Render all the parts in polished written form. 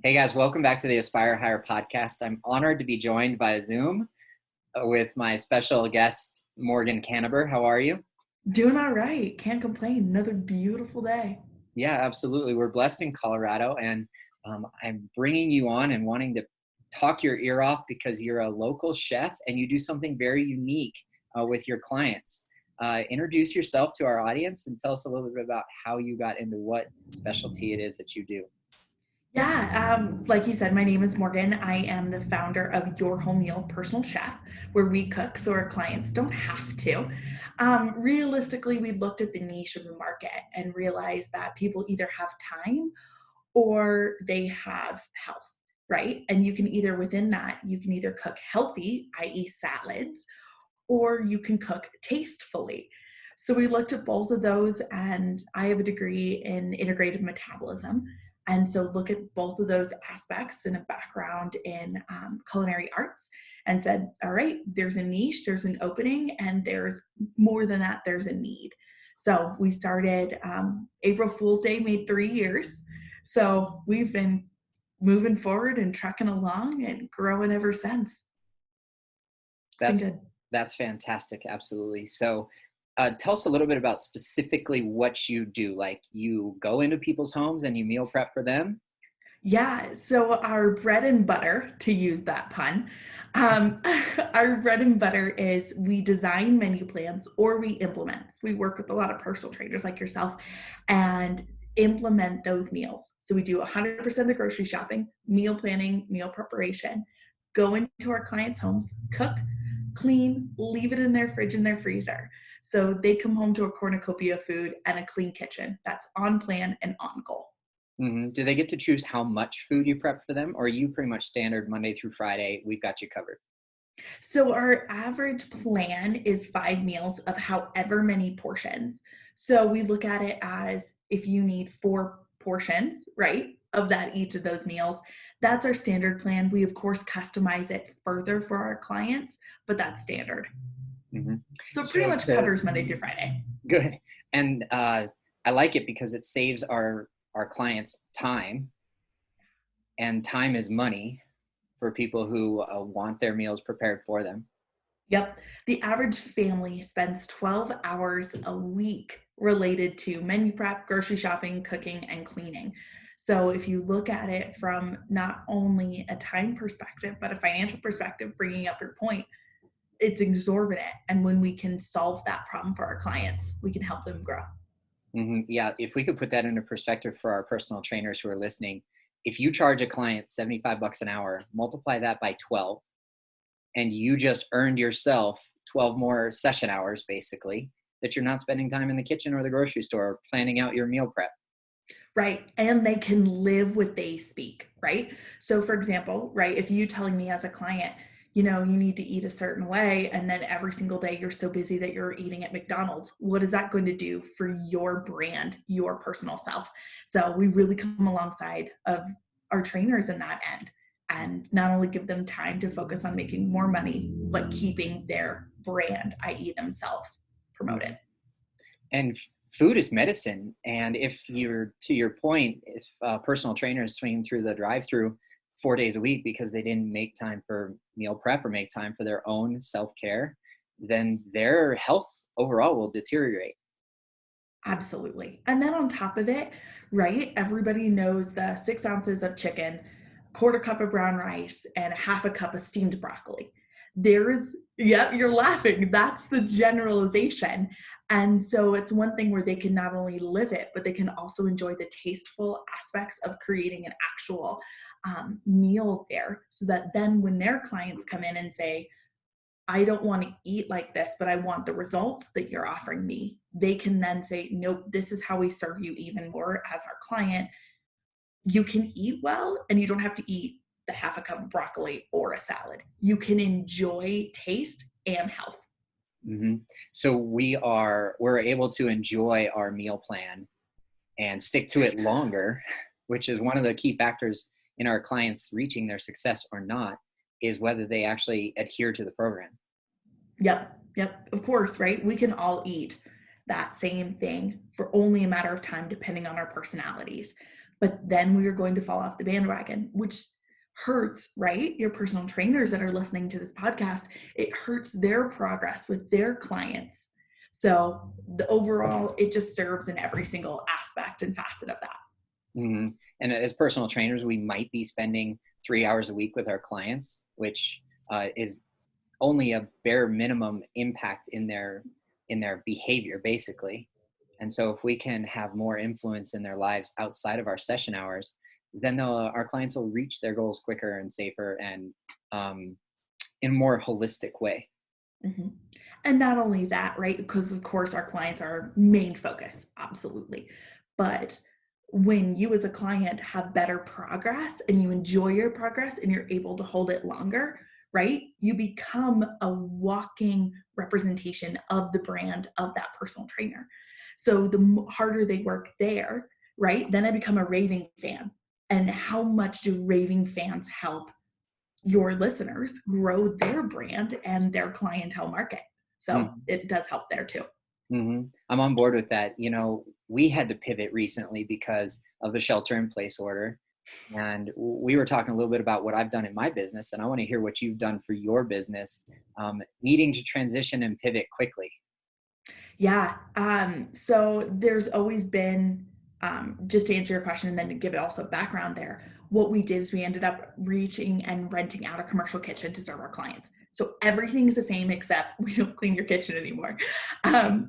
Hey guys, welcome back to the Aspire Higher podcast. I'm honored to be joined by Zoom with my special guest, Morgan Kanaber. How are you? Doing all right. Can't complain. Another beautiful day. Yeah, absolutely. We're blessed in Colorado, and I'm bringing you on and wanting to talk your ear off because you're a local chef and you do something very unique with your clients. Introduce yourself to our audience and tell us a little bit about how you got into what specialty it is that you do. Like you said, my name is Morgan. I am the founder of Your Home Meal Personal Chef, where we cook so our clients don't have to. Realistically, we looked at the niche of the market and realized that people either have time or they have health, right? And you can either, within that, you can either cook healthy, i.e., salads, or you can cook tastefully. So we looked at both of those, and I have a degree in integrative metabolism. And so look at both of those aspects and a background in culinary arts and said, all right, there's a niche, there's an opening, and there's more than that, there's a need. So we started April Fool's Day, made 3 years. So we've been moving forward and trucking along and growing ever since. It's been That's good. that's fantastic. Absolutely. So, tell us a little bit about specifically what you do. Like, you go into people's homes and you meal prep for them. Yeah, so our bread and butter, to use that pun, um, our bread and butter is we design menu plans or we implement. We work with a lot of personal trainers like yourself and implement those meals. So we do 100% of the grocery shopping, meal planning, meal preparation, go into our clients' homes, cook, clean, leave it in their fridge and their freezer. So they come home to a cornucopia of food and a clean kitchen that's on plan and on goal. Do they get to choose how much food you prep for them, or are you pretty much standard Monday through Friday? We've got you covered. So our average plan is 5 meals of however many portions. So we look at it as if you need 4 portions, right, of that each of those meals. That's our standard plan. We of course customize it further for our clients, but that's standard. hmm So it pretty So much covers Monday through Friday. good, and I like it because it saves our clients time, and time is money for people who want their meals prepared for them. Yep. The average family spends 12 hours a week related to menu prep, grocery shopping, cooking, and cleaning. So if you look at it from not only a time perspective, but a financial perspective, bringing up your point, it's exorbitant. And when we can solve that problem for our clients, we can help them grow. Yeah, if we could put that into perspective for our personal trainers who are listening, if you charge a client 75 bucks an hour, multiply that by 12, and you just earned yourself 12 more session hours, basically, that you're not spending time in the kitchen or the grocery store planning out your meal prep. Right. And they can live what they speak, right? So for example, right, if you telling me as a client, you need to eat a certain way, and then every single day you're so busy that you're eating at McDonald's, what is that going to do for your brand, your personal self? So we really come alongside of our trainers in that end and not only give them time to focus on making more money, but keeping their brand, i.e. themselves, promoted. And food is medicine. And if you're, to your point, if a personal trainer is swinging through the drive-through 4 days a week because they didn't make time for meal prep or make time for their own self-care, then their health overall will deteriorate. Absolutely. And then on top of it, right, everybody knows the 6 ounces of chicken, quarter cup of brown rice, and a half a cup of steamed broccoli. Yeah, you're laughing. That's the generalization. And so it's one thing where they can not only live it, but they can also enjoy the tasteful aspects of creating an actual meal there. So that then when their clients come in and say, I don't want to eat like this, but I want the results that you're offering me, they can then say, nope, this is how we serve you even more as our client. You can eat well and you don't have to eat the half a cup of broccoli or a salad. You can enjoy taste and health. hmm So we're able to enjoy our meal plan and stick to it longer, which is one of the key factors in our clients reaching their success or not, is whether they actually adhere to the program. Yep. Yep. Of course, right? We can all eat that same thing for only a matter of time, depending on our personalities. but then we were going to fall off the bandwagon, which hurts, right? Your personal trainers that are listening to this podcast, it hurts their progress with their clients. So the overall, it just serves in every single aspect and facet of that. Mm-hmm. And as personal trainers, we might be spending 3 hours a week with our clients, which is only a bare minimum impact in their behavior, basically. And so if we can have more influence in their lives outside of our session hours, then our clients will reach their goals quicker and safer and in a more holistic way. Mm-hmm. And not only that, right? Because of course our clients are our main focus, absolutely. But when you as a client have better progress and you enjoy your progress and you're able to hold it longer, right? You become a walking representation of the brand of that personal trainer. So the harder they work there, right? Then I become a raving fan. And how much do raving fans help your listeners grow their brand and their clientele market? So Mm-hmm. it does help there too. Mm-hmm. I'm on board with that. We had to pivot recently because of the shelter in place order. And we were talking a little bit about what I've done in my business, and I want to hear what you've done for your business, needing to transition and pivot quickly. Yeah. So there's always been, just to answer your question and then to give it also background there, what we did is we ended up reaching and renting out a commercial kitchen to serve our clients. So everything's the same except we don't clean your kitchen anymore.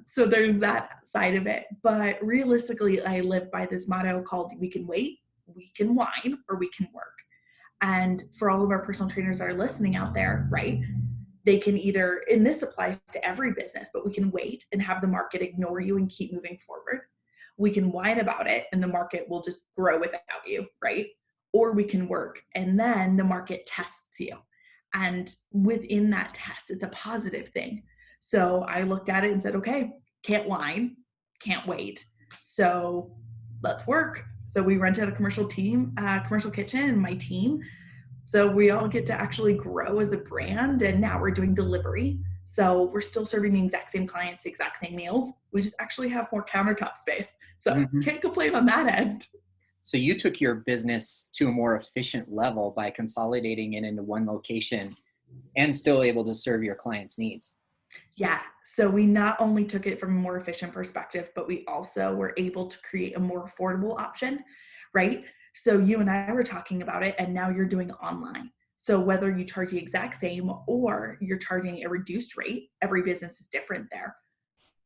So there's that side of it. But realistically, I live by this motto called we can wait, we can whine, or we can work. And for all of our personal trainers that are listening out there, right? They can either, and this applies to every business, but we can wait and have the market ignore you and keep moving forward. We can whine about it and the market will just grow without you, right? Or we can work and then the market tests you. And within that test, it's a positive thing. So I looked at it and said, okay, can't whine, can't wait. So let's work. So we rented a commercial kitchen, and my team, so we all get to actually grow as a brand, and now we're doing delivery. So we're still serving the exact same clients, the exact same meals. We just actually have more countertop space. So Mm-hmm. can't complain on that end. So you took your business to a more efficient level by consolidating it into one location and still able to serve your clients' needs. Yeah. So we not only took it from a more efficient perspective, but we also were able to create a more affordable option, right? So you and I were talking about it, and now you're doing online. So whether you charge the exact same or you're charging a reduced rate, every business is different there.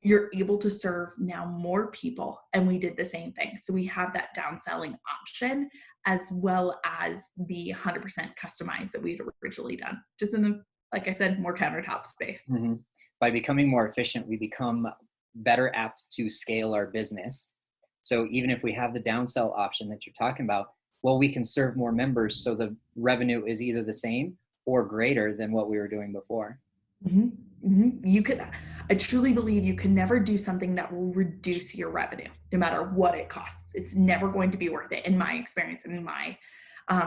You're able to serve now more people. And we did the same thing. So we have that downselling option as well as the 100% customized that we'd originally done, just in, like I said, more countertop space. Mm-hmm. By becoming more efficient, we become better apt to scale our business. So even if we have the downsell option that you're talking about, well, we can serve more members. So the revenue is either the same or greater than what we were doing before. Mm-hmm. Mm-hmm. I truly believe you can never do something that will reduce your revenue, no matter what it costs. It's never going to be worth it, in my experience and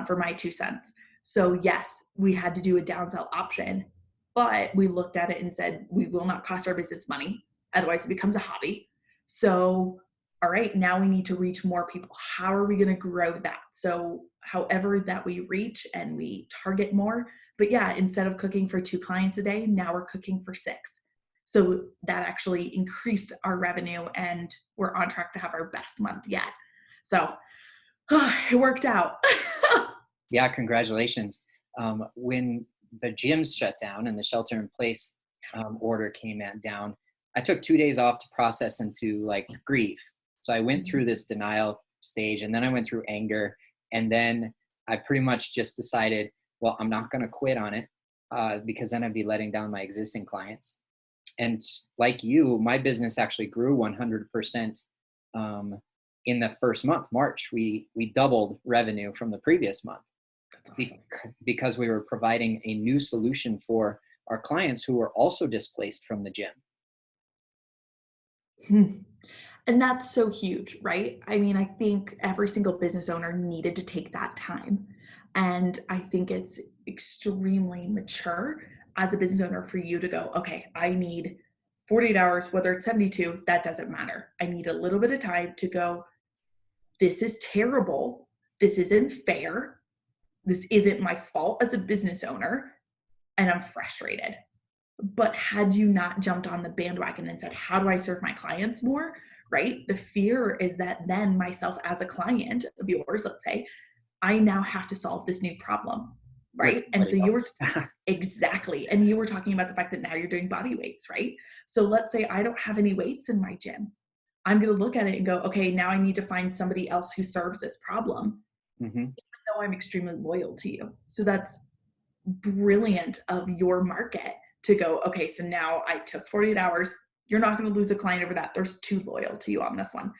for my 2 cents. So yes, we had to do a downsell option, but we looked at it and said, we will not cost our business money. Otherwise it becomes a hobby. So, all right, now we need to reach more people. How are we going to grow that? So however that we reach and we target more, but yeah, instead of cooking for 2 clients a day, now we're cooking for 6. So that actually increased our revenue and we're on track to have our best month yet. So it worked out. Yeah, congratulations. When the gyms shut down and the shelter in place order came down, I took 2 days off to process and to like grieve. So I went through this denial stage, and then I went through anger, and then I pretty much just decided, well, I'm not going to quit on it because then I'd be letting down my existing clients. And like you, my business actually grew 100% in the first month, March. We doubled revenue from the previous month. Awesome. Because we were providing a new solution for our clients who were also displaced from the gym. And that's so huge, right? I mean, I think every single business owner needed to take that time. And I think it's extremely mature as a business owner for you to go, okay, I need 48 hours, whether it's 72, that doesn't matter. I need a little bit of time to go this is terrible. This isn't fair. This isn't my fault as a business owner. And I'm frustrated. But had you not jumped on the bandwagon and said, how do I serve my clients more? Right? The fear is that then myself as a client of yours, let's say, I now have to solve this new problem. With Right? And so somebody you were else. exactly. And you were talking about the fact that now you're doing body weights, right? So let's say I don't have any weights in my gym. I'm going to look at it and go, okay, now I need to find somebody else who serves this problem, Mm-hmm. even though I'm extremely loyal to you. So that's brilliant of your market to go, okay, so now I took 48 hours. You're not going to lose a client over that. There's too loyal to you on this one.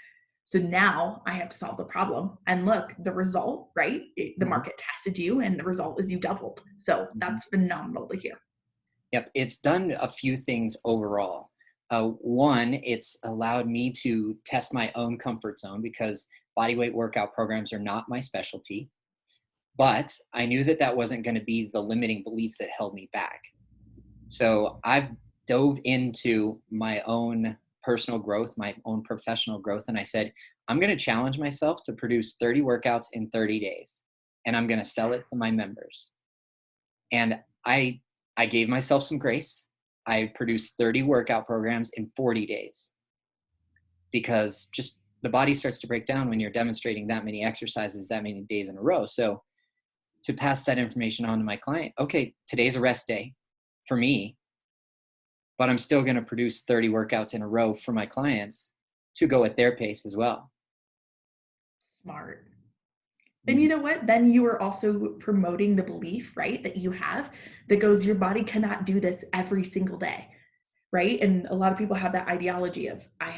So now I have to solve the problem. And look, the result, right? The market tested you and the result is you doubled. So that's phenomenal to hear. Yep. It's done a few things overall. One, it's allowed me to test my own comfort zone because bodyweight workout programs are not my specialty. But I knew that that wasn't going to be the limiting belief that held me back. So I've dove into my own personal growth, my own professional growth. And I said, I'm going to challenge myself to produce 30 workouts in 30 days. And I'm going to sell it to my members. And I gave myself some grace. I produced 30 workout programs in 40 days because just the body starts to break down when you're demonstrating that many exercises, that many days in a row. So to pass that information on to my client, okay, today's a rest day for me, but I'm still going to produce 30 workouts in a row for my clients to go at their pace as well. Smart. And you know what? Then you are also promoting the belief, right, that you have that goes, your body cannot do this every single day, right? And a lot of people have that ideology of, I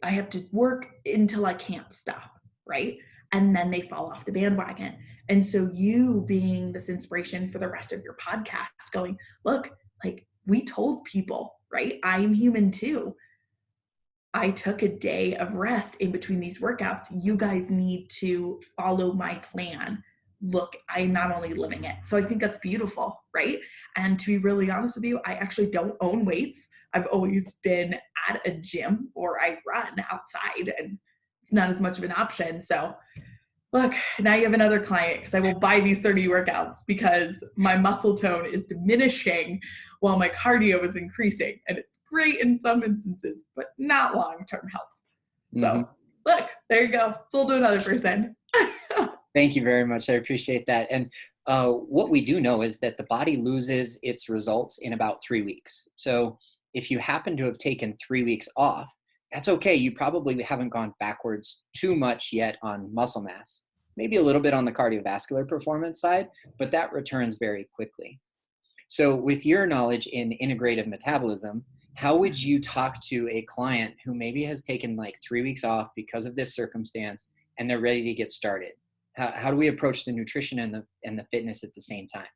have to work until I can't stop, right? And then they fall off the bandwagon. And so you being this inspiration for the rest of your podcast going, look, like we told people, right? I'm human too. I took a day of rest in between these workouts. You guys need to follow my plan. Look, I'm not only living it. So I think that's beautiful, right? And to be really honest with you, I actually don't own weights. I've always been at a gym or I run outside and it's not as much of an option. So look, now you have another client because I will buy these 30 workouts because my muscle tone is diminishing while my cardio is increasing. And it's great in some instances, but not long-term health. So look, there you go. Sold to another person. Thank you very much. I appreciate that. And what we do know is that the body loses its results in about 3 weeks. So if you happen to have taken 3 weeks off, that's okay. You probably haven't gone backwards too much yet on muscle mass, maybe a little bit on the cardiovascular performance side, but that returns very quickly. So with your knowledge in integrative metabolism, how would you talk to a client who maybe has taken like 3 weeks off because of this circumstance and they're ready to get started? How do we approach the nutrition and the fitness at the same time?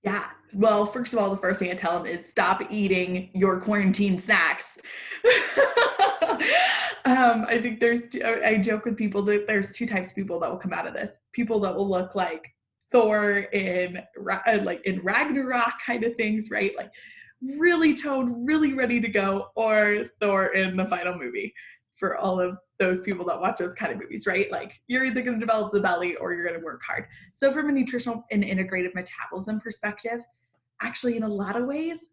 Yeah. Well, first of all, the first thing I tell them is stop eating your quarantine snacks. I think I joke with people that there's two types of people that will come out of this. People that will look like Thor in Ragnarok kind of things, right? Like really toned, really ready to go, or Thor in the final movie. For all of those people that watch those kind of movies, right? Like you're either going to develop the belly or you're going to work hard. So from a nutritional and integrative metabolism perspective, actually in a lot of ways,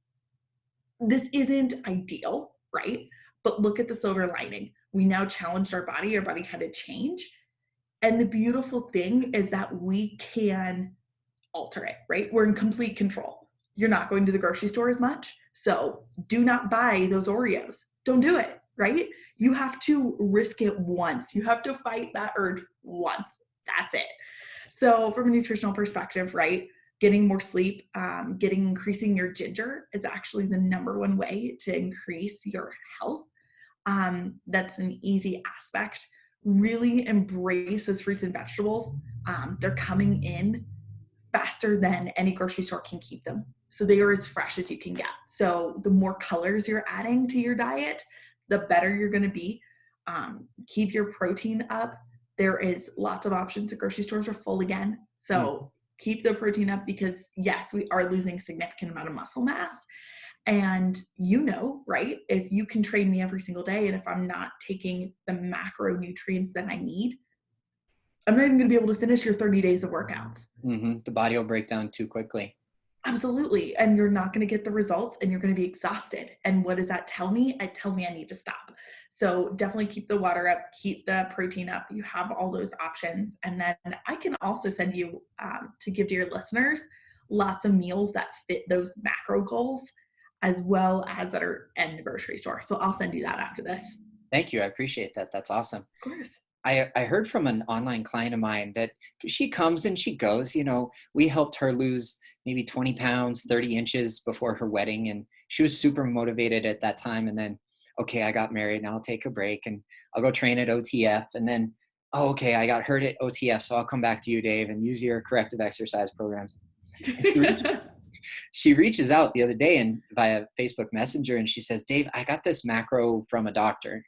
this isn't ideal, right? But look at the silver lining. We now challenged our body had to change. And the beautiful thing is that we can alter it, right? We're in complete control. You're not going to the grocery store as much. So do not buy those Oreos. Don't do it, right? You have to risk it once. You have to fight that urge once. That's it. So from a nutritional perspective, right? Getting more sleep, increasing your ginger is actually the number one way to increase your health. That's an easy aspect. Really embrace those fruits and vegetables. They're coming in faster than any grocery store can keep them. So they are as fresh as you can get. So the more colors you're adding to your diet, the better you're going to be. Keep your protein up. There is lots of options. The grocery stores are full again. So keep the protein up because yes, we are losing significant amount of muscle mass. And right? If you can train me every single day, and if I'm not taking the macronutrients that I need, I'm not even going to be able to finish your 30 days of workouts. The body will break down too quickly. Absolutely. And you're not going to get the results, and you're going to be exhausted. And what does that tell me? It tells me I need to stop. So definitely keep the water up, keep the protein up. You have all those options. And then I can also send you to give to your listeners lots of meals that fit those macro goals, as well as that are in the grocery store. So I'll send you that after this. Thank you. I appreciate that. That's awesome. Of course. I heard from an online client of mine that she comes and she goes. We helped her lose maybe 20 pounds, 30 inches before her wedding. And she was super motivated at that time. And then, okay, I got married and I'll take a break and I'll go train at OTF. And then, oh, okay, I got hurt at OTF. So I'll come back to you, Dave, and use your corrective exercise programs. She reaches out the other day and via Facebook Messenger, and she says, Dave, I got this macro from a doctor,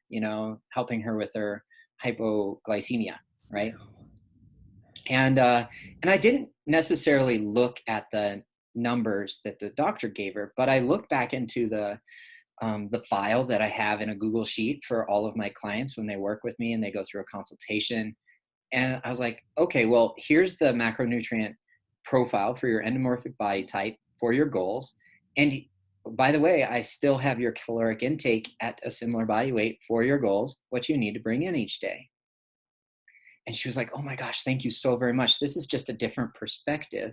helping her with her hypoglycemia, right? And I didn't necessarily look at the numbers that the doctor gave her, but I looked back into the file that I have in a Google Sheet for all of my clients when they work with me and they go through a consultation. And I was like, okay, well, here's the macronutrient profile for your endomorphic body type for your goals. And by the way, I still have your caloric intake at a similar body weight for your goals, what you need to bring in each day. And she was like, oh my gosh, thank you so very much. This is just a different perspective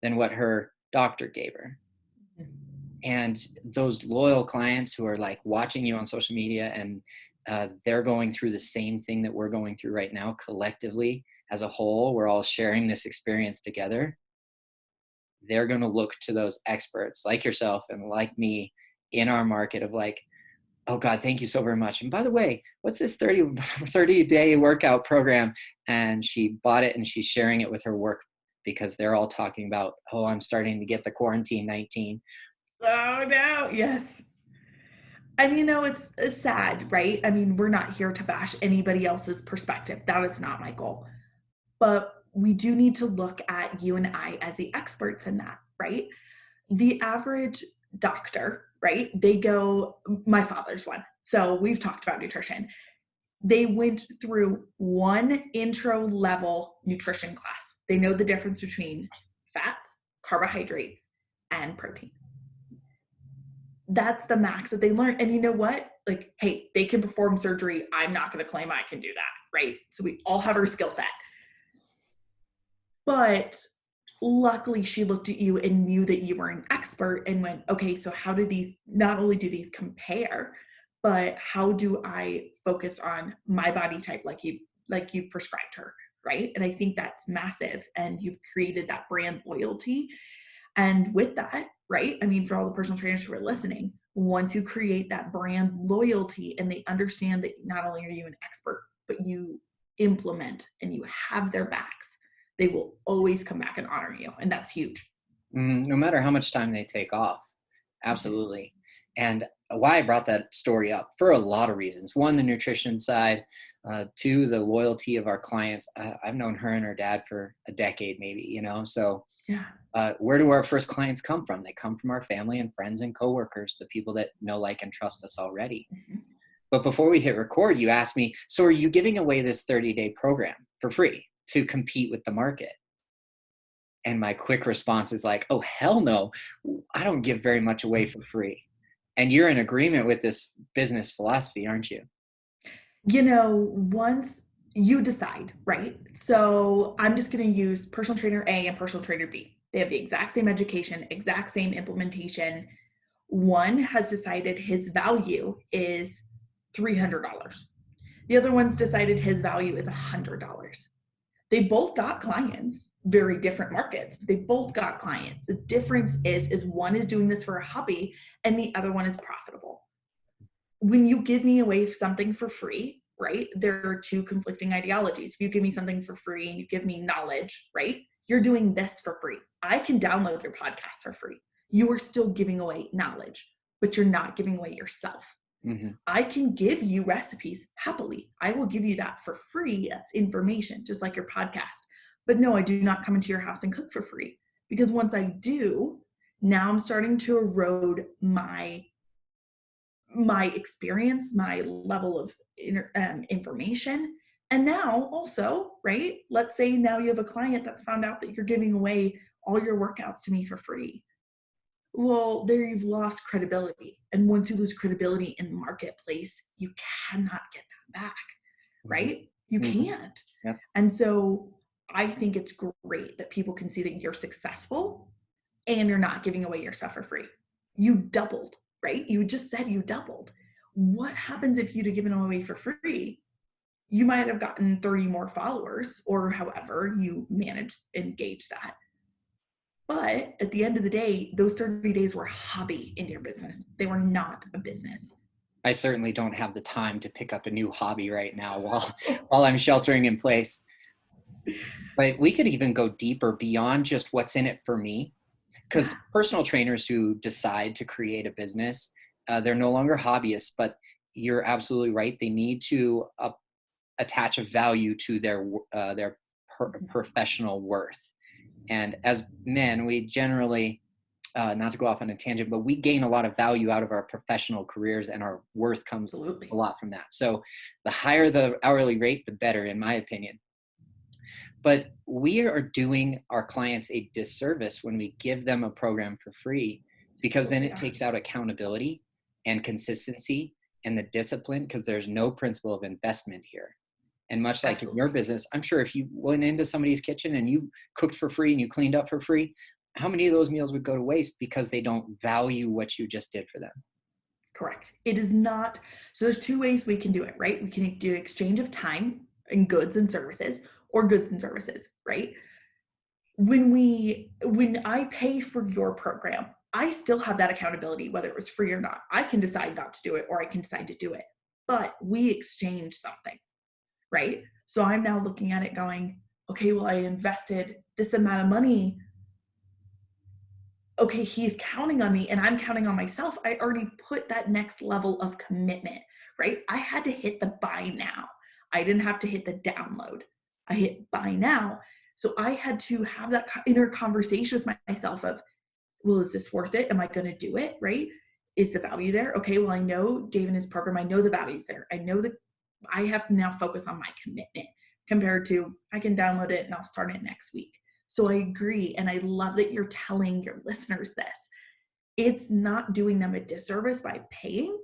than what her doctor gave her. And those loyal clients who are like watching you on social media and they're going through the same thing that we're going through right now collectively as a whole, we're all sharing this experience together. They're going to look to those experts like yourself and like me in our market of like, oh God, thank you so very much. And by the way, what's this 30-day workout program? And she bought it and she's sharing it with her work because they're all talking about, oh, I'm starting to get the quarantine 19. Oh no, yes. And it's sad, right? I mean, we're not here to bash anybody else's perspective. That is not my goal. But we do need to look at you and I as the experts in that, right? The average doctor, right? My father's one. So we've talked about nutrition. They went through one intro level nutrition class. They know the difference between fats, carbohydrates, and protein. That's the max that they learn. And you know what? Like, hey, they can perform surgery. I'm not going to claim I can do that, right? So we all have our skill set. But luckily she looked at you and knew that you were an expert and went, okay, so how do these, not only do these compare, but how do I focus on my body type like you've prescribed her, right? And I think that's massive. And you've created that brand loyalty. And with that, right? I mean, for all the personal trainers who are listening, once you create that brand loyalty and they understand that not only are you an expert, but you implement and you have their backs, they will always come back and honor you. And that's huge. No matter how much time they take off. Absolutely. And why I brought that story up for a lot of reasons. One, the nutrition side. Two, the loyalty of our clients. I've known her and her dad for a decade, maybe, so yeah. Where do our first clients come from? They come from our family and friends and coworkers, the people that know, like, and trust us already. Mm-hmm. But before we hit record, you asked me, so are you giving away this 30-day program for free to compete with the market? And my quick response is like, oh, hell no. I don't give very much away for free. And you're in agreement with this business philosophy, aren't you? Once you decide, right? So I'm just going to use personal trainer A and personal trainer B. They have the exact same education, exact same implementation. One has decided his value is $300. The other one's decided his value is $100. They both got clients, very different markets, but they both got clients. The difference is one is doing this for a hobby and the other one is profitable. When you give me away something for free, right? There are two conflicting ideologies. If you give me something for free and you give me knowledge, right? You're doing this for free. I can download your podcast for free. You are still giving away knowledge, but you're not giving away yourself. Mm-hmm. I can give you recipes happily. I will give you that for free. That's information, just like your podcast. But no, I do not come into your house and cook for free, because once I do, Now I'm starting to erode my experience, my level of information. And now also, right? Let's say now you have a client that's found out that you're giving away all your workouts to me for free. Well, there you've lost credibility. And once you lose credibility in the marketplace, you cannot get that back, Mhm. right? You Mhm. can't. Yep. And so I think it's great that people can see that you're successful and you're not giving away your stuff for free. You doubled, right? You just said you doubled. What happens if you'd have given them away for free? You might have gotten 30 more followers or however you manage engage that. But at the end of the day, those 30 days were a hobby in your business. They were not a business. I certainly don't have the time to pick up a new hobby right now while Oh, while I'm sheltering in place. But we could even go deeper beyond just what's in it for me, because yeah, personal trainers who decide to create a business, they're no longer hobbyists. But you're absolutely right; they need to attach a value to their professional worth. And as men, we generally, not to go off on a tangent, but we gain a lot of value out of our professional careers, and our worth comes a absolutely. lot from that. So the higher the hourly rate, the better, in my opinion. But we are doing our clients a disservice when we give them a program for free, because then Absolutely it are. takes out accountability and consistency and the discipline, because there's no principle of investment here. And much like in your Absolutely. business, I'm sure if you went into somebody's kitchen and you cooked for free and you cleaned up for free, how many of those meals would go to waste because they don't value what you just did for them? Correct. It is not. So there's two ways we can do it, right? We can do exchange of time and goods and services or goods and services, right? When I pay for your program, I still have that accountability whether it was free or not. I can decide not to do it or I can decide to do it. But we exchange something, right? So I'm now looking at it going, okay, well I invested this amount of money. Okay, he's counting on me and I'm counting on myself. I already put that next level of commitment, right? I had to hit the buy now. I didn't have to hit the download. I hit buy now. So I had to have that inner conversation with myself of, well, is this worth it? Am I going to do it? Right? Is the value there? Okay, well, I know Dave and his program, I know the value's there. I know that I have to now focus on my commitment compared to I can download it and I'll start it next week. So I agree. And I love that you're telling your listeners this. It's not doing them a disservice by paying,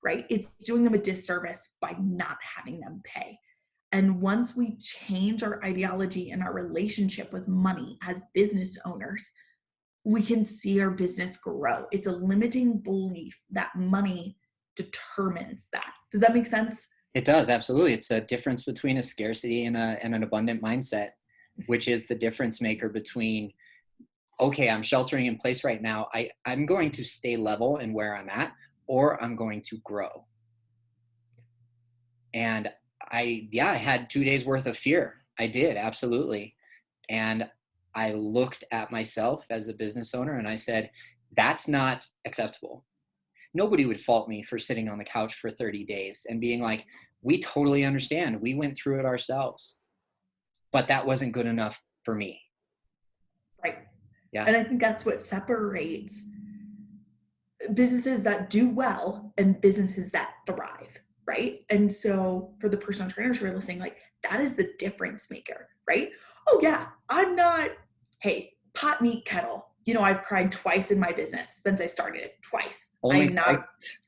right? It's doing them a disservice by not having them pay. And once we change our ideology and our relationship with money as business owners, we can see our business grow. It's a limiting belief that money determines that. Does that make sense? It does, absolutely. It's a difference between a scarcity and an abundant mindset, which is the difference maker between, okay, I'm sheltering in place right now. I'm going to stay level in where I'm at, or I'm going to grow. And yeah, I had 2 days worth of fear. I did, absolutely. And I looked at myself as a business owner and I said, that's not acceptable. Nobody would fault me for sitting on the couch for 30 days and being like, we totally understand. We went through it ourselves, but that wasn't good enough for me. Right. Yeah. And I think that's what separates businesses that do well and businesses that thrive, right? And so for the personal trainers who are listening, like that is the difference maker, right? Oh yeah, I'm not, hey, pot meat kettle. You know, I've cried twice in my business since I started it. Twice. I Only am not twice.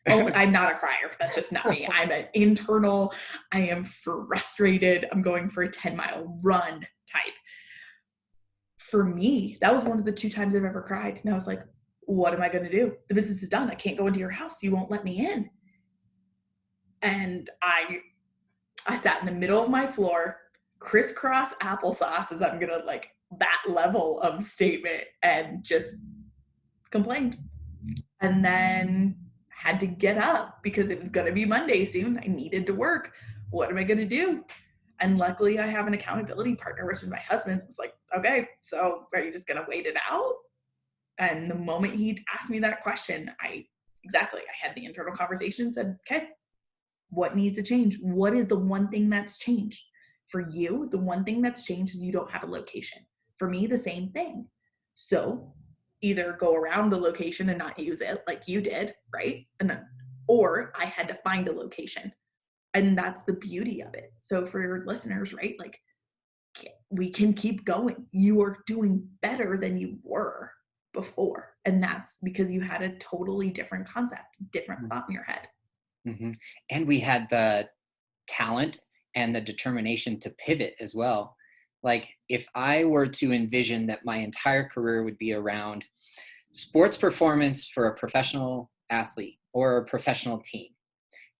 a oh, I'm not a crier. That's just not me. I'm an internal, I am frustrated. I'm going for a 10-mile run type. For me, that was one of the two times I've ever cried. And I was like, what am I going to do? The business is done. I can't go into your house. You won't let me in. And I sat in the middle of my floor, crisscross applesauce as I'm going to like that level of statement and just complained. And then had to get up because it was going to be Monday soon. I needed to work. What am I going to do? And luckily, I have an accountability partner, which is my husband. It's like, okay, so are you just going to wait it out? And the moment he asked me that question, I had the internal conversation and said, okay, what needs to change? What is the one thing that's changed? For you, the one thing that's changed is you don't have a location. For me, the same thing. So either go around the location and not use it like you did, right? Or I had to find a location. And that's the beauty of it. So for your listeners, right? Like we can keep going. You are doing better than you were before. And that's because you had a totally different concept, different thought in your head. Mm-hmm. And we had the talent and the determination to pivot as well. Like if I were to envision that my entire career would be around sports performance for a professional athlete or a professional team,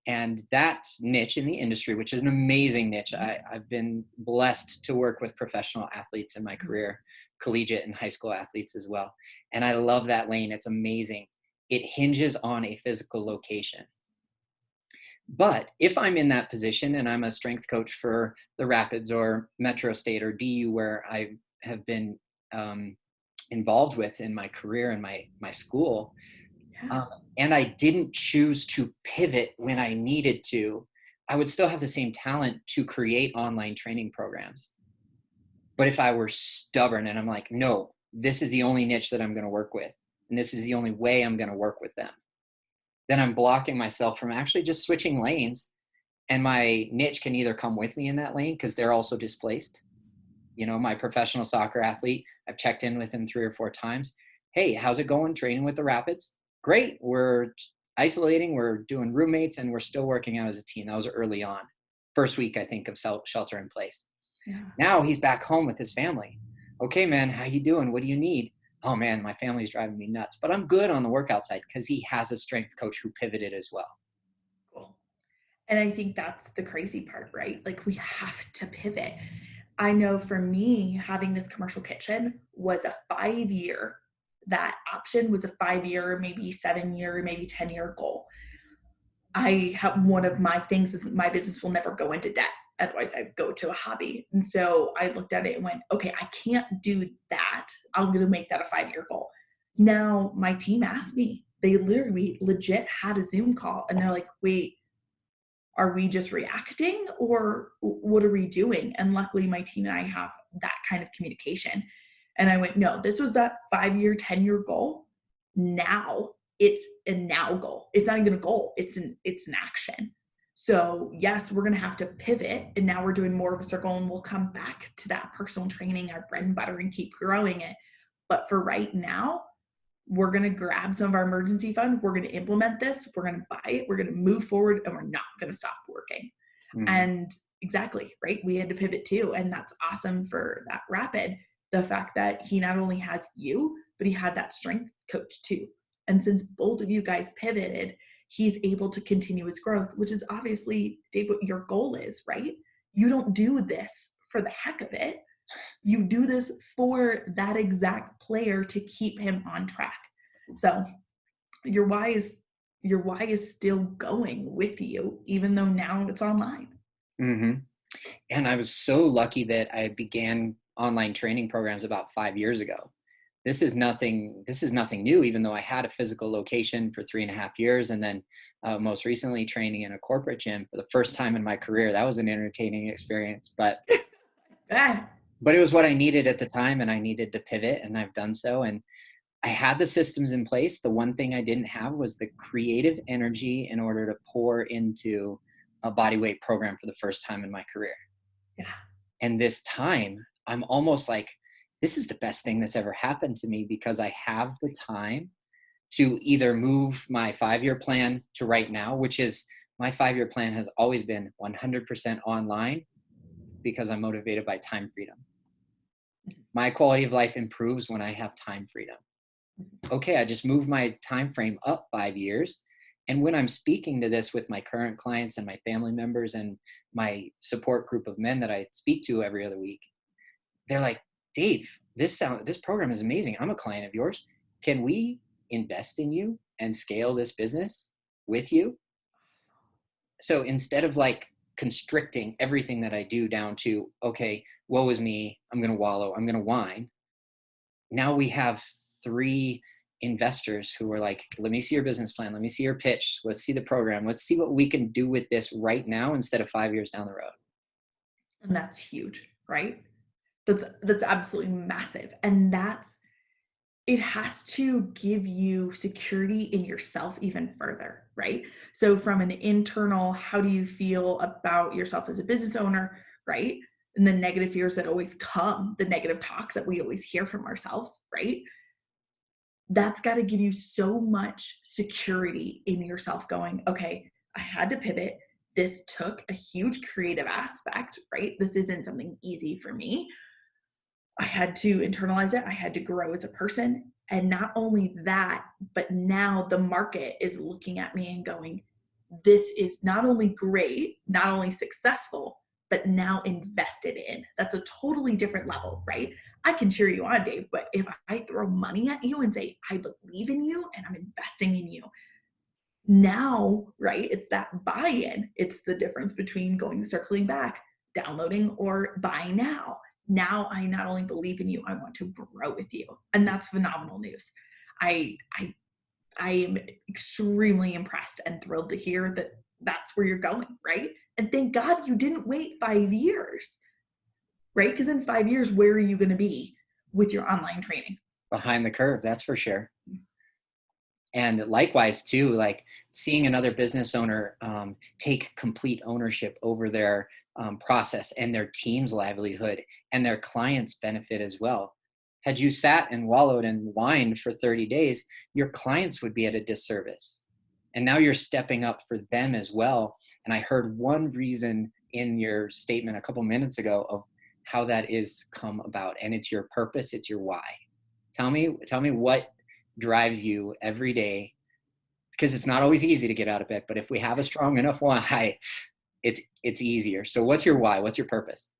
and that niche in the industry, which is an amazing niche. I've been blessed to work with professional athletes in my career, collegiate and high school athletes as well. And I love that lane. It's amazing. It hinges on a physical location. But if I'm in that position and I'm a strength coach for the Rapids or Metro State or DU, where I have been involved with in my career and my school, Yeah. and I didn't choose to pivot when I needed to, I would still have the same talent to create online training programs. But if I were stubborn and I'm like, no, this is the only niche that I'm going to work with, and this is the only way I'm going to work with them, then I'm blocking myself from actually just switching lanes. And my niche can either come with me in that lane because they're also displaced. You know, my professional soccer athlete, I've checked in with him 3 or 4 times. Hey, how's it going training with the Rapids? Great. We're isolating, we're doing roommates, and we're still working out as a team. That was early on. First week, I think, of shelter in place. Yeah. Now he's back home with his family. Okay, man, how you doing? What do you need? Oh man, my family's driving me nuts. But I'm good on the workout side because he has a strength coach who pivoted as well. Cool. And I think that's the crazy part, right? Like we have to pivot. I know for me, having this commercial kitchen was a 5 year, that option was a 5 year, maybe 7 year, maybe 10 year goal. I have one of my things is my business will never go into debt. Otherwise, I go to a hobby. And so I looked at it and went, okay, I can't do that. I'm going to make that a 5 year goal. Now, my team asked me, they literally legit had a Zoom call and they're like, wait, are we just reacting or what are we doing? And luckily, my team and I have that kind of communication. And I went, no, this was that 5 year, 10 year goal. Now it's a now goal. It's not even a goal. It's an action. So yes, we're going to have to pivot. And now we're doing more of a circle and we'll come back to that personal training, our bread and butter, and keep growing it. But for right now, we're going to grab some of our emergency fund. We're going to implement this. We're going to buy it. We're going to move forward and we're not going to stop working. Mm-hmm. And exactly, right? We had to pivot too. And that's awesome for that Rapid. The fact that he not only has you, but he had that strength coach too. And since both of you guys pivoted, he's able to continue his growth, which is obviously, Dave, what your goal is, right? You don't do this for the heck of it. You do this for that exact player to keep him on track. So your why is still going with you, even though now it's online. Mm-hmm. And I was so lucky that I began online training programs about 5 years ago. This is nothing new, even though I had a physical location for 3.5 years. And then most recently training in a corporate gym for the first time in my career. That was an entertaining experience, but it was what I needed at the time, and I needed to pivot, and I've done so. And I had the systems in place. The one thing I didn't have was the creative energy in order to pour into a bodyweight program for the first time in my career. Yeah. And this time, I'm almost like, this is the best thing that's ever happened to me because I have the time to either move my 5-year plan to right now, which is my 5-year plan has always been 100% online because I'm motivated by time freedom. My quality of life improves when I have time freedom. Okay, I just moved my time frame up 5 years. And when I'm speaking to this with my current clients and my family members and my support group of men that I speak to every other week, they're like, Dave, this program is amazing. I'm a client of yours. Can we invest in you and scale this business with you? So instead of like constricting everything that I do down to, okay, woe is me, I'm going to wallow, I'm going to whine. Now we have 3 investors who are like, let me see your business plan. Let me see your pitch. Let's see the program. Let's see what we can do with this right now instead of 5 years down the road. And that's huge, right? That's absolutely massive. And that's it has to give you security in yourself even further, right? So from an internal, how do you feel about yourself as a business owner, right? And the negative fears that always come, the negative talk that we always hear from ourselves, right? That's got to give you so much security in yourself going, okay, I had to pivot. This took a huge creative aspect, right? This isn't something easy for me. I had to internalize it. I had to grow as a person. And not only that, but now the market is looking at me and going, this is not only great, not only successful, but now invested in. That's a totally different level, right? I can cheer you on, Dave, but if I throw money at you and say, I believe in you and I'm investing in you, now, right? It's that buy-in. It's the difference between circling back, downloading, or buy now. Now I not only believe in you, I want to grow with you. And that's phenomenal news. I I I am extremely impressed and thrilled to hear that that's where you're going, right? And thank God you didn't wait 5 years, right? Because in 5 years, where are you going to be with your online training? Behind the curve, that's for sure. And likewise too, like seeing another business owner take complete ownership over their process and their team's livelihood and their clients' benefit as well. Had you sat and wallowed and whined for 30 days, your clients would be at a disservice. And now you're stepping up for them as well. And I heard one reason in your statement a couple minutes ago of how that is come about. And it's your purpose, it's your why. Tell me what drives you every day, because it's not always easy to get out of bed, but if we have a strong enough why, it's easier. So what's your why? What's your purpose?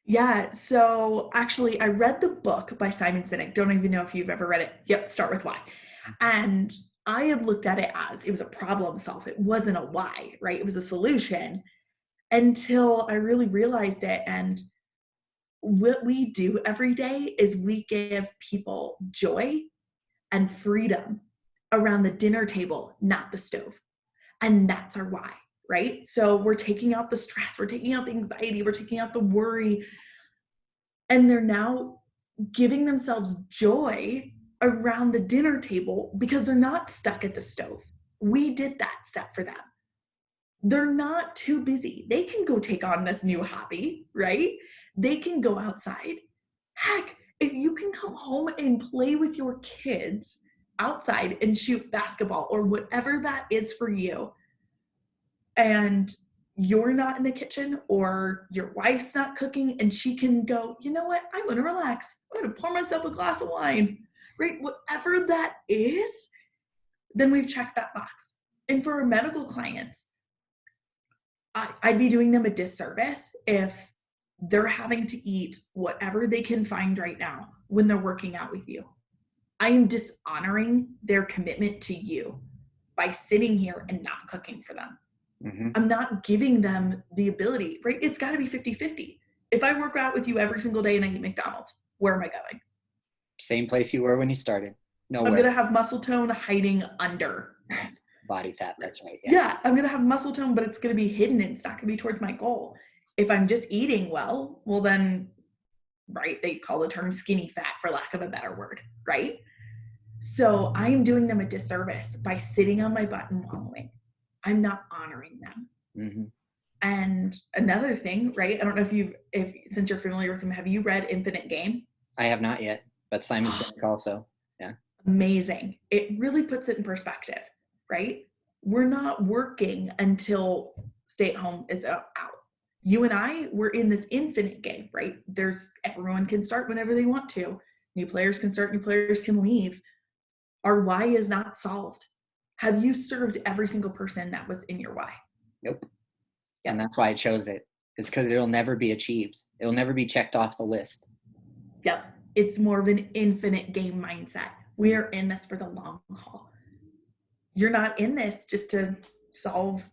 Yeah, so actually, I read the book by Simon Sinek. Don't even know if you've ever read it. Yep, start with why. And I had looked at it as it was a problem solve. It wasn't a why, right? It was a solution until I really realized it. And what we do every day is we give people joy and freedom around the dinner table, not the stove. And that's our why, right? So we're taking out the stress, we're taking out the anxiety, we're taking out the worry, and they're now giving themselves joy around the dinner table because they're not stuck at the stove. We did that step for them. They're not too busy. They can go take on this new hobby, right? They can go outside. Heck, if you can come home and play with your kids outside and shoot basketball or whatever that is for you, and you're not in the kitchen or your wife's not cooking and she can go, you know what, I want to relax. I'm going to pour myself a glass of wine, right? Whatever that is, then we've checked that box. And for our medical clients, I'd be doing them a disservice if they're having to eat whatever they can find right now when they're working out with you. I am dishonoring their commitment to you by sitting here and not cooking for them. Mm-hmm. I'm not giving them the ability, right? It's got to be 50-50. If I work out with you every single day and I eat McDonald's, where am I going? Same place you were when you started. I'm Nowhere. going to have muscle tone hiding under. Body fat, that's right. Yeah, I'm going to have muscle tone, but it's going to be hidden. It's not going to be towards my goal. If I'm just eating well, well then, right, they call the term skinny fat for lack of a better word, right? So I'm doing them a disservice by sitting on my butt and wallowing. I'm not honoring them. Mm-hmm. And another thing, right? I don't know if since you're familiar with him, have you read Infinite Game? I have not yet, but Simon Sinek also. Yeah. Amazing. It really puts it in perspective, right? We're not working until stay at home is out. You and I, we're in this infinite game, right? Everyone can start whenever they want to. New players can start, new players can leave. Our why is not solved. Have you served every single person that was in your why? Nope. And that's why I chose it. It's because it'll never be achieved. It'll never be checked off the list. Yep. It's more of an infinite game mindset. We are in this for the long haul. You're not in this just to solve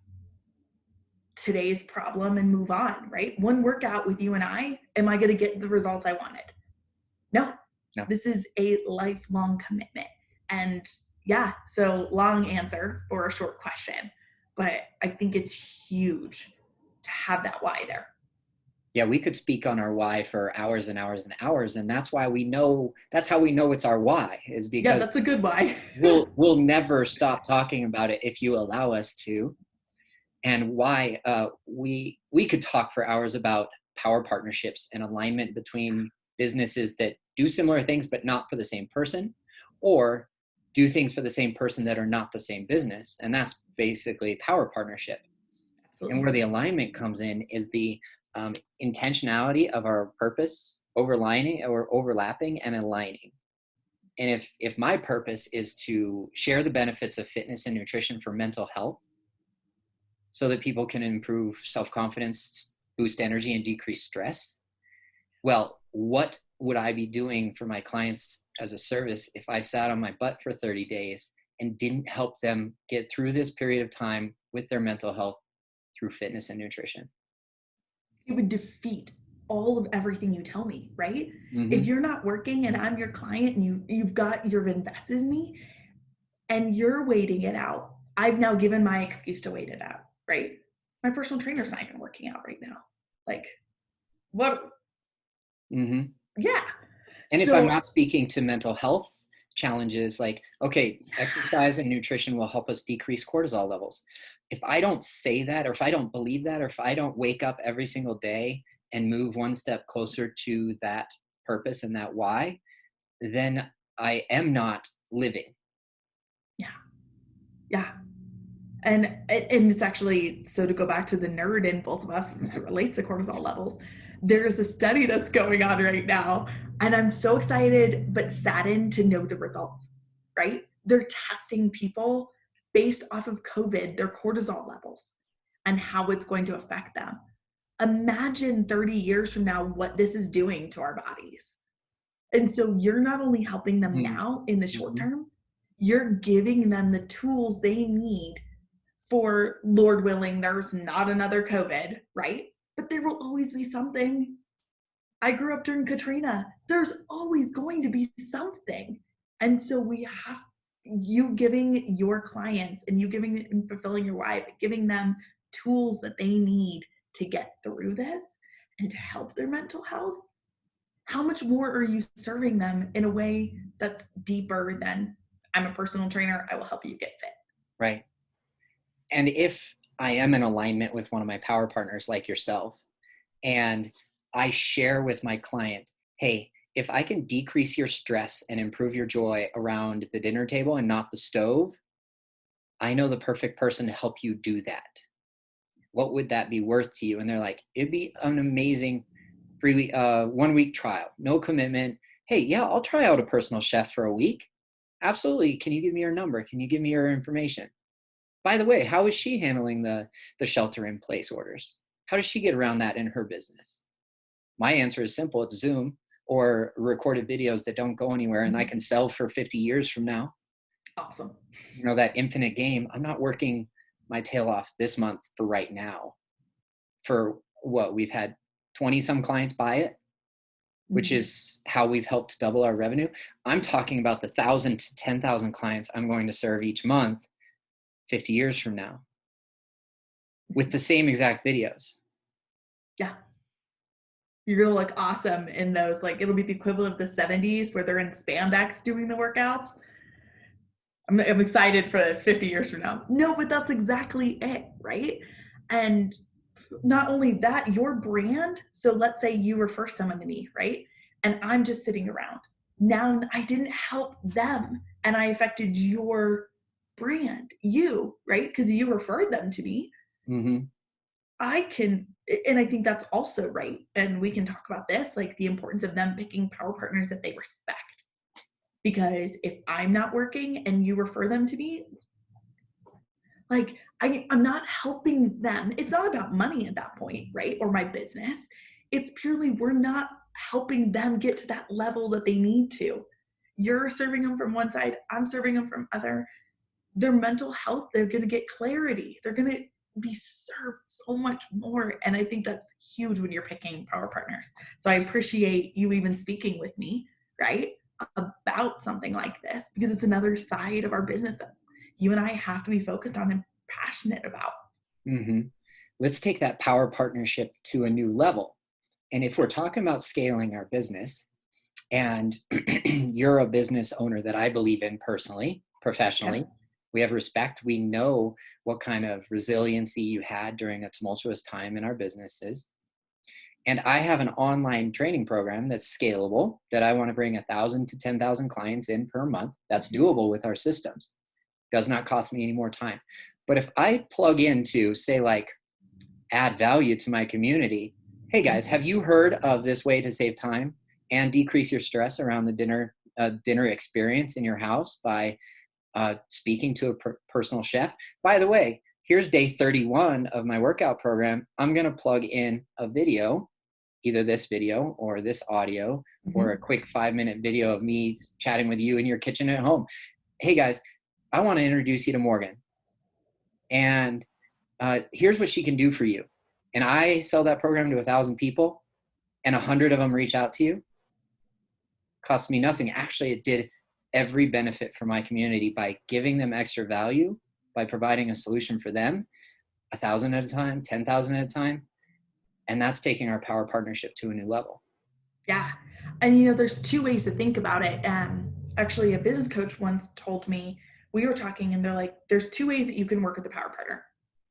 today's problem and move on, right? One workout with you and I, am I going to get the results I wanted? No. This is a lifelong commitment. And yeah, so long answer for a short question, but I think it's huge to have that why there. Yeah, we could speak on our why for hours and hours and hours. And that's why that's how we know it's our why, is Yeah, because that's a good why. we'll never stop talking about it if you allow us to. And why we could talk for hours about power partnerships and alignment between businesses that do similar things but not for the same person, or do things for the same person that are not the same business. And that's basically power partnership. And Absolutely. where the alignment comes in is the intentionality of our purpose overlapping and aligning. And if my purpose is to share the benefits of fitness and nutrition for mental health so that people can improve self-confidence, boost energy, and decrease stress, well, what would I be doing for my clients as a service if I sat on my butt for 30 days and didn't help them get through this period of time with their mental health through fitness and nutrition? It would defeat all of everything you tell me, right? If Mm-hmm. you're not working and I'm your client and you've invested in me and you're waiting it out, I've now given my excuse to wait it out, right? My personal trainer's not even working out right now. Like, what? Mm-hmm. Yeah. And if I'm not So speaking to mental health challenges, like, okay, exercise and nutrition will help us decrease cortisol levels. If I don't say that, or if I don't believe that, or if I don't wake up every single day and move one step closer to that purpose and that why, then I am not living. yeah, yeah. And it's actually, so to go back to the nerd in both of us as it relates to cortisol levels, there's a study that's going on right now, and I'm so excited but saddened to know the results, right? They're testing people based off of COVID, their cortisol levels and how it's going to affect them. Imagine 30 years from now what this is doing to our bodies. And so you're not only helping them now in the short Mm-hmm. term, you're giving them the tools they need for, Lord willing, there's not another COVID, right? But there will always be something. I grew up during Katrina. There's always going to be something. And so we have you giving your clients and you giving and fulfilling your why, but giving them tools that they need to get through this and to help their mental health. How much more are you serving them in a way that's deeper than, I'm a personal trainer, I will help you get fit? Right. And if I am in alignment with one of my power partners like yourself, and I share with my client, hey, if I can decrease your stress and improve your joy around the dinner table and not the stove, I know the perfect person to help you do that. What would that be worth to you? And they're like, it'd be an amazing 1 week trial, no commitment. Hey, yeah, I'll try out a personal chef for a week. Absolutely. Can you give me your number? Can you give me your information? By the way, how is she handling the shelter in place orders? How does she get around that in her business? My answer is simple. It's Zoom or recorded videos that don't go anywhere and I can sell for 50 years from now. Awesome. That infinite game. I'm not working my tail off this month for right now. For what we've had 20 some clients buy it, which is how we've helped double our revenue. I'm talking about the 1,000 to 10,000 clients I'm going to serve each month 50 years from now with the same exact videos. Yeah. You're gonna look awesome in those. Like, it'll be the equivalent of the 70s where they're in spandex doing the workouts. I'm excited for 50 years from now. No, but that's exactly it, right? And not only that, your brand. So let's say you refer someone to me, right? And I'm just sitting around. Now I didn't help them and I affected your brand, you, right? Because you referred them to me. Mm-hmm. I can, and I think that's also right. And we can talk about this, like the importance of them picking power partners that they respect. Because if I'm not working and you refer them to me, like I'm not helping them. It's not about money at that point, right? Or my business. It's purely, we're not helping them get to that level that they need to. You're serving them from one side, I'm serving them from other. Their mental health, they're going to get clarity. They're going to be served so much more. And I think that's huge when you're picking power partners. So I appreciate you even speaking with me, right, about something like this, because it's another side of our business that you and I have to be focused on and passionate about. Mm-hmm. Let's take that power partnership to a new level. And if we're talking about scaling our business, and you're a business owner that I believe in personally, professionally, Yep. we have respect. We know what kind of resiliency you had during a tumultuous time in our businesses. And I have an online training program that's scalable that I want to bring 1,000 to 10,000 clients in per month. That's doable with our systems. Does not cost me any more time. But if I plug into, say, like, add value to my community, hey guys, have you heard of this way to save time and decrease your stress around the dinner experience in your house by speaking to a personal chef? By the way, here's day 31 of my workout program. I'm going to plug in a video, either this video or this audio, or a quick 5-minute video of me chatting with you in your kitchen at home. Hey guys, I want to introduce you to Morgan. And here's what she can do for you. And I sell that program to 1,000 people, and 100 of them reach out to you. Cost me nothing. Actually, it did every benefit for my community by giving them extra value, by providing a solution for them, 1,000 at a time, 10,000 at a time. And that's taking our power partnership to a new level. Yeah. And there's two ways to think about it. Actually, a business coach once told me, we were talking and they're like, there's two ways that you can work with a power partner.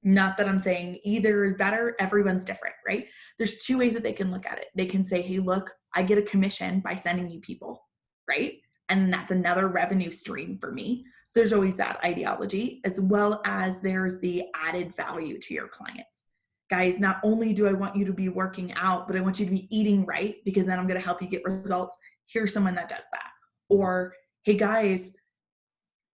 Not that I'm saying either is better, everyone's different, right? There's two ways that they can look at it. They can say, hey, look, I get a commission by sending you people, right? And that's another revenue stream for me. So there's always that ideology, as well as there's the added value to your clients. Guys, not only do I want you to be working out, but I want you to be eating right, because then I'm going to help you get results. Here's someone that does that. Or, hey guys,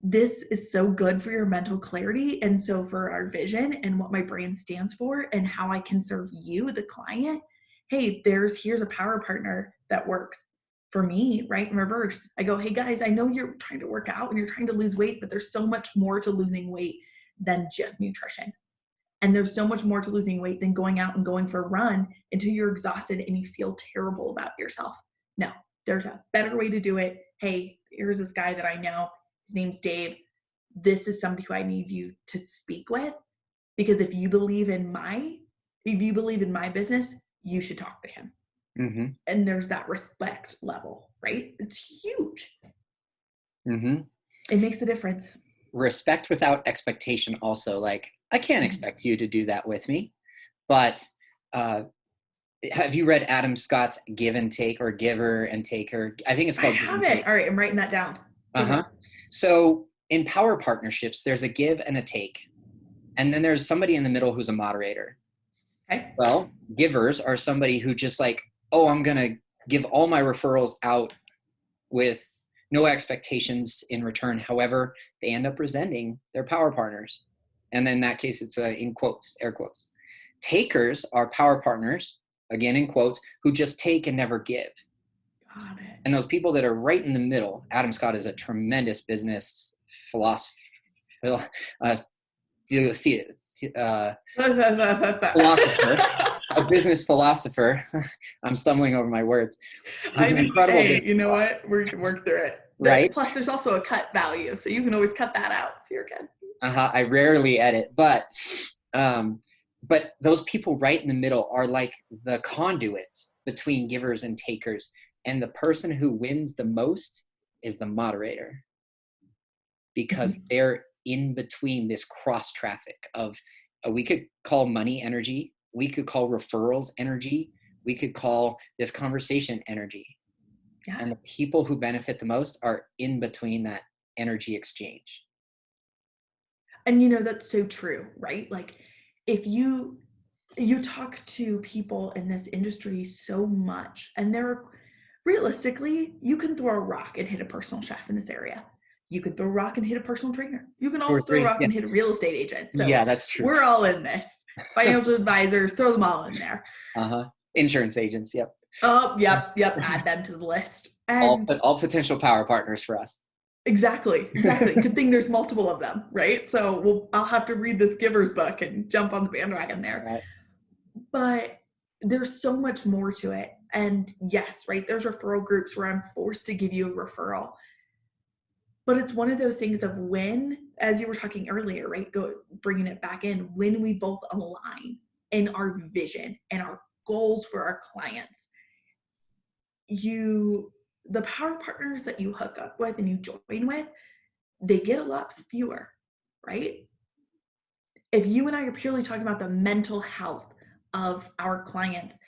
this is so good for your mental clarity. And so for our vision and what my brand stands for and how I can serve you, the client, hey, here's a power partner that works for me, right? In reverse. I go, hey guys, I know you're trying to work out and you're trying to lose weight, but there's so much more to losing weight than just nutrition. And there's so much more to losing weight than going out and going for a run until you're exhausted and you feel terrible about yourself. No, there's a better way to do it. Hey, here's this guy that I know. His name's Dave. This is somebody who I need you to speak with, because if you believe in my business, you should talk to him. Mm-hmm. And there's that respect level, right? It's huge. Mm-hmm. It makes a difference. Respect without expectation also. Like, I can't expect you to do that with me, but have you read Adam Scott's Give and Take, or Giver and Taker? I think it's called. I haven't. All right, I'm writing that down. So in power partnerships, there's a give and a take. And then there's somebody in the middle who's a moderator. Okay. Well, givers are somebody who just like, oh, I'm going to give all my referrals out with no expectations in return. However, they end up resenting their power partners. And then in that case, it's in quotes, air quotes. Takers are power partners, again in quotes, who just take and never give. Got it. And those people that are right in the middle, Adam Scott is a tremendous business philosopher, a business philosopher. I'm stumbling over my words. Hey, you know what? We can work through it. Right. Plus, there's also a cut value, so you can always cut that out. So you're good. I rarely edit, but those people right in the middle are like the conduit between givers and takers. And the person who wins the most is the moderator, because they're in between this cross traffic of, we could call money energy, we could call referrals energy, we could call this conversation energy. Yeah. And the people who benefit the most are in between that energy exchange. And that's so true, right? Like, if you talk to people in this industry so much, and realistically, you can throw a rock and hit a personal chef in this area. You can throw a rock and hit a personal trainer. You can also throw a rock and hit a real estate agent. So yeah, that's true. We're all in this. Financial advisors, throw them all in there. Insurance agents, yep. Oh, yep. Add them to the list. And all potential power partners for us. Exactly. Good thing there's multiple of them, right? So I'll have to read this Giver's book and jump on the bandwagon there. Right. But there's so much more to it. And yes, right, there's referral groups where I'm forced to give you a referral. But it's one of those things of when, as you were talking earlier, right, bringing it back in, when we both align in our vision and our goals for our clients, the power partners that you hook up with and you join with, they get a lot fewer, right? If you and I are purely talking about the mental health of our clients,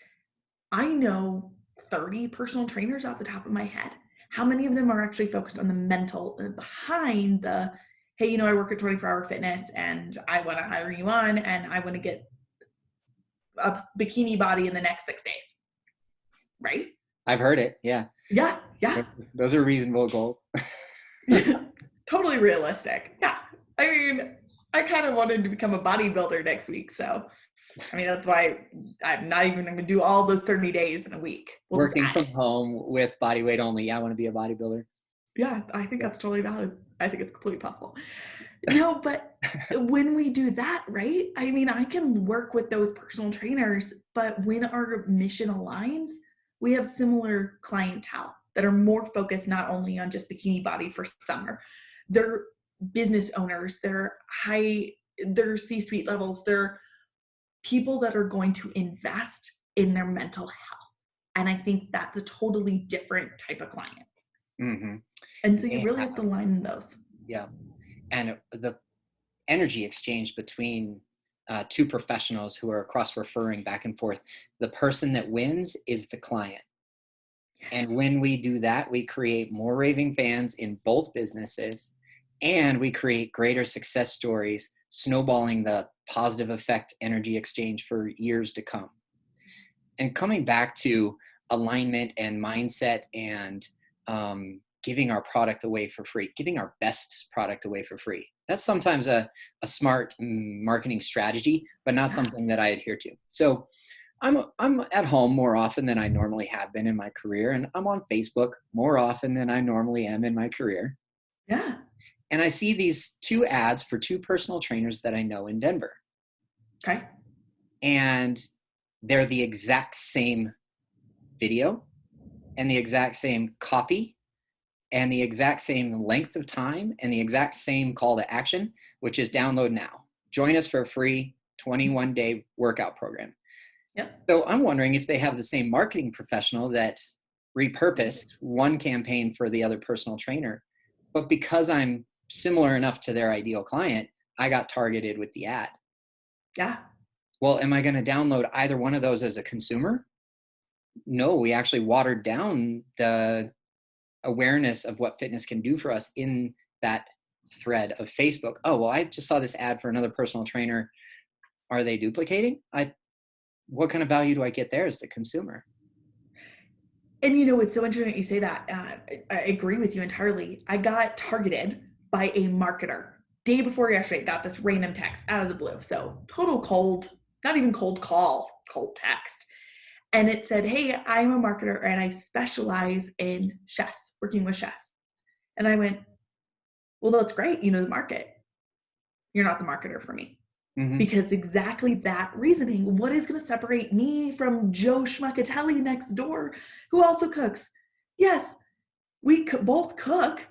I know 30 personal trainers off the top of my head. How many of them are actually focused on the mental behind the, hey, I work at 24-Hour Fitness and I want to hire you on and I want to get a bikini body in the next 6 days, right? I've heard it. Yeah. Yeah. Those are reasonable goals. Totally realistic. Yeah. I mean, I kind of wanted to become a bodybuilder next week. So, that's why I'm not even going to do all those 30 days in a week. Working from home with body weight only. Yeah, I want to be a bodybuilder. Yeah, I think that's totally valid. I think it's completely possible. No, but when we do that, right? I can work with those personal trainers, but when our mission aligns, we have similar clientele that are more focused not only on just bikini body for summer. They're business owners, they're C-suite levels, they're people that are going to invest in their mental health. And I think that's a totally different type of client. Mm-hmm. And so you really have to line those. Yeah. And the energy exchange between two professionals who are cross-referring back and forth, the person that wins is the client. And when we do that, we create more raving fans in both businesses, and we create greater success stories, snowballing the positive effect energy exchange for years to come. And coming back to alignment and mindset and giving our product away for free, giving our best product away for free. That's sometimes a smart marketing strategy, but not something that I adhere to. So I'm at home more often than I normally have been in my career, and I'm on Facebook more often than I normally am in my career. Yeah. And I see these two ads for two personal trainers that I know in Denver. Okay. And they're the exact same video and the exact same copy and the exact same length of time and the exact same call to action, which is download now. Join us for a free 21-day workout program. Yep. So I'm wondering if they have the same marketing professional that repurposed one campaign for the other personal trainer, but because I'm similar enough to their ideal client, I got targeted with the ad. Yeah. Well, am I going to download either one of those as a consumer? No, we actually watered down the awareness of what fitness can do for us in that thread of Facebook. Oh, well, I just saw this ad for another personal trainer. Are they duplicating? What kind of value do I get there as the consumer? And it's so interesting that you say that. I agree with you entirely. I got targeted by a marketer day before yesterday. Got this random text out of the blue. So total cold, not even cold call, cold text. And it said, hey, I'm a marketer and I specialize in chefs, working with chefs. And I went, well, that's great. You know the market. You're not the marketer for me. Mm-hmm. Because exactly that reasoning, what is going to separate me from Joe Schmuckatelli next door who also cooks? Yes, we both cook,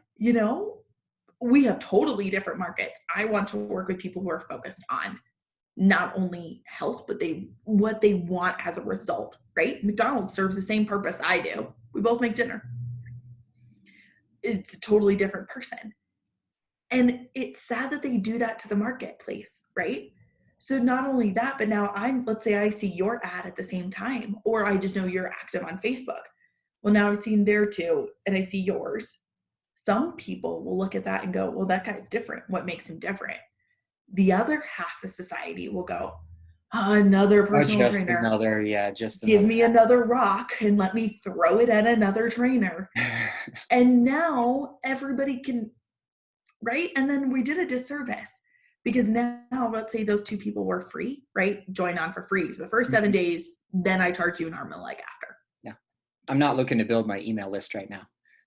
we have totally different markets. I want to work with people who are focused on not only health, but what they want as a result, right? McDonald's serves the same purpose I do. We both make dinner. It's a totally different person. And it's sad that they do that to the marketplace, right? So not only that, but now let's say I see your ad at the same time, or I just know you're active on Facebook. Well, now I've seen there too, and I see yours. Some people will look at that and go, well, that guy's different. What makes him different? The other half of society will go, oh, another personal trainer. Give me another rock and let me throw it at another trainer. And now everybody can, right? And then we did a disservice because now let's say those two people were free, right? Join on for free for the first 7 days. Then I charge you an arm and a leg after. Yeah. I'm not looking to build my email list right now.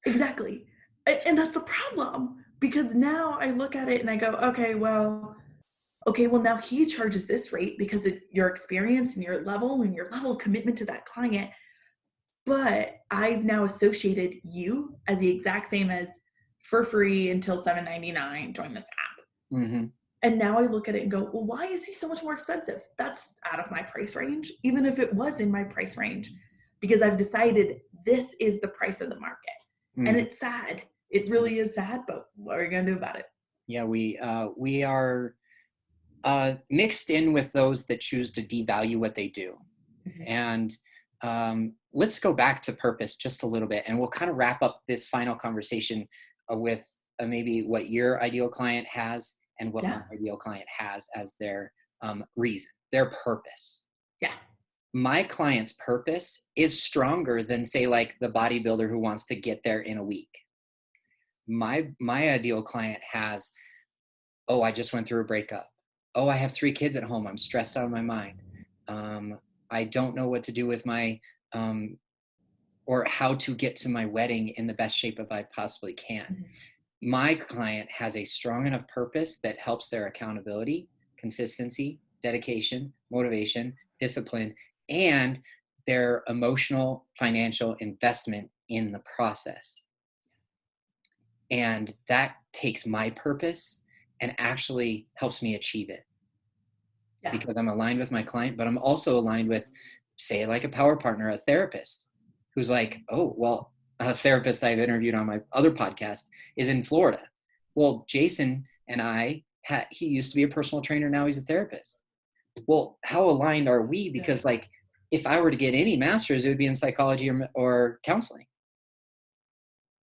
Exactly. And that's the problem because now I look at it and I go, okay, well, now he charges this rate because of your experience and your level of commitment to that client. But I've now associated you as the exact same as for free until $7.99, join this app. Mm-hmm. And now I look at it and go, well, why is he so much more expensive? That's out of my price range, even if it was in my price range, because I've decided this is the price of the market. And Mhm. it's sad. It really is sad, but what are you going to do about it? Yeah, we are mixed in with those that choose to devalue what they do. Mhm. And let's go back to purpose just a little bit, and we'll kind of wrap up this final conversation with maybe what your ideal client has and what my Yeah. ideal client has as their reason, their purpose. Yeah. My client's purpose is stronger than, say, like the bodybuilder who wants to get there in a week. My ideal client has, oh, I just went through a breakup. Oh, I have 3 kids at home. I'm stressed out of my mind. Um, I don't know what to do with my, um, or how to get to my wedding in the best shape of I possibly can. Mhm. My client has a strong enough purpose that helps their accountability, consistency, dedication, motivation, discipline, and their emotional financial investment in the process. And that takes my purpose and actually helps me achieve it Yeah. because I'm aligned with my client, but I'm also aligned with, say, like a power partner, a therapist who's like, oh, well, a therapist I've interviewed on my other podcast is in Florida. Well, Jason and he used to be a personal trainer. Now he's a therapist. Well, how aligned are we? Yeah. Because like, if I were to get any master's, it would be in psychology or counseling.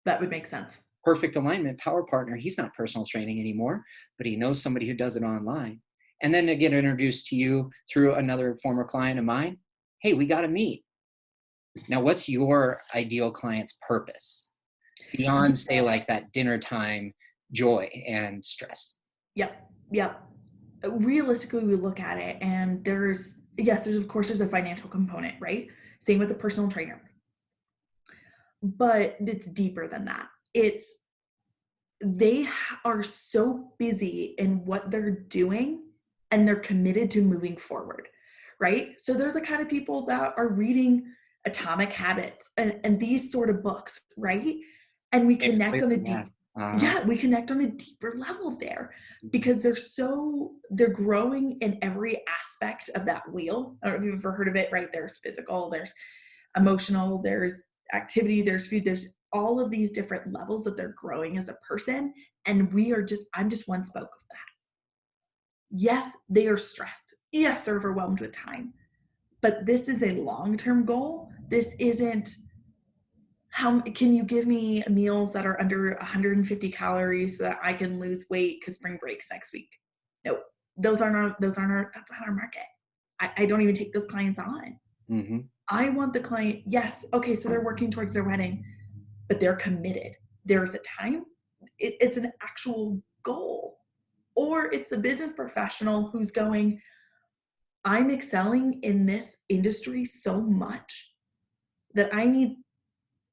That would make sense. Perfect alignment, power partner. He's not personal training anymore, but he knows somebody who does it online. And then to get introduced to you through another former client of mine, hey, we got to meet. Now, what's your ideal client's purpose Ye beyond, say, like that dinner time joy and stress? Yep. Yep. Realistically, we look at it and yes, of course, there's a financial component, right? Same with the personal trainer, but it's deeper than that. It's are so busy in what they're doing and they're committed to moving forward, right? So they're the kind of people that are reading Atomic Habits and these sort of books, right? And we connect on a Yeah. deep, Uh-huh. yeah, we connect on a deeper level there because they're growing in every aspect of that wheel. I don't know if you've ever heard of it, right? There's physical, there's emotional, there's activity, there's food, there's all of these different levels that they're growing as a person. And I'm just one spoke of that. Yes, they are stressed. Yes, they're overwhelmed with time. But this is a long-term goal. This isn't how can you give me meals that are under 150 calories so that I can lose weight because spring breaks next week. No, that's not our market. I don't even take those clients on. Mm-hmm. I want the client, yes, okay, so they're working towards their wedding, but they're committed. There's a time, it's an actual goal. Or it's a business professional who's going, I'm excelling in this industry so much that I need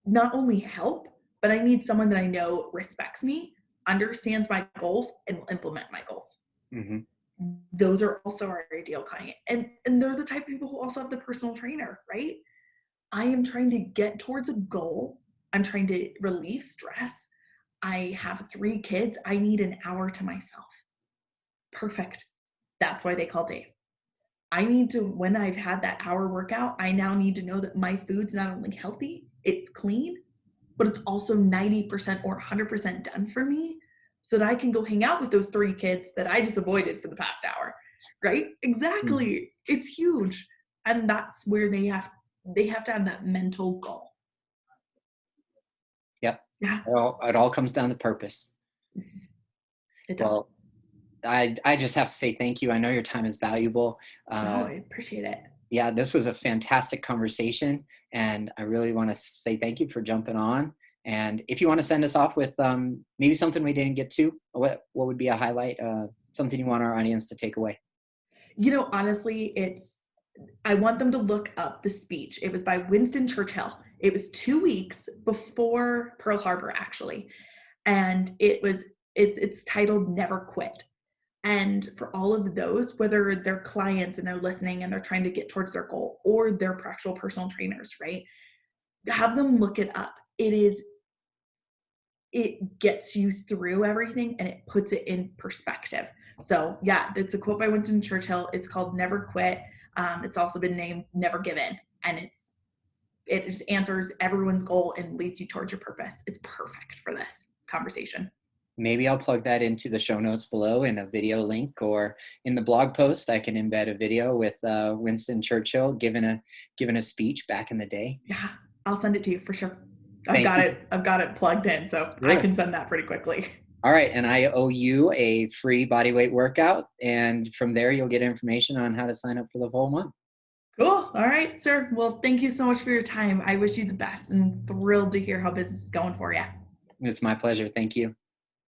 not only help, but I need someone that I know respects me, understands my goals, and will implement my goals. Mm-hmm. Those are also our ideal client. And they're the type of people who also have the personal trainer, right? I am trying to get towards a goal. I'm trying to relieve stress. I have 3 kids. I need an hour to myself. Perfect. That's why they call Dave. I need to, when I've had that hour workout, I now need to know that my food's not only healthy, it's clean, but it's also 90% or 100% done for me so that I can go hang out with those 3 kids that I just avoided for the past hour, right? Mm-hmm. Exactly. It's huge. And that's where they have to have that mental goal. Yep. Yeah, It all comes down to purpose. it does. Well, I just have to say thank you. I know your time is valuable. Oh, I appreciate it. Yeah, this was a fantastic conversation, and I really want to say thank you for jumping on. And if you want to send us off with maybe something we didn't get to, what would be a highlight, something you want our audience to take away? Honestly, I want them to look up the speech. It was by Winston Churchill. It was 2 weeks before Pearl Harbor, actually. And it's titled Never Quit. And for all of those, whether they're clients and they're listening and they're trying to get towards their goal or they're actual personal trainers, right? Have them look it up. It gets you through everything and it puts it in perspective. So yeah, it's a quote by Winston Churchill. It's called Never Quit. It's also been named Never Give In. And it just answers everyone's goal and leads you towards your purpose. It's perfect for this conversation. Maybe I'll plug that into the show notes below in a video link, or in the blog post, I can embed a video with Winston Churchill giving a speech back in the day. Yeah, I'll send it to you for sure. I've Thank got you. it. I've got it plugged in, so I Good. can send that pretty quickly. All right, and I owe you a free bodyweight workout, and from there you'll get information on how to sign up for the whole month. Cool. All right, sir. Well, thank you so much for your time. I wish you the best and thrilled to hear how business is going for you. It's my pleasure. Thank you.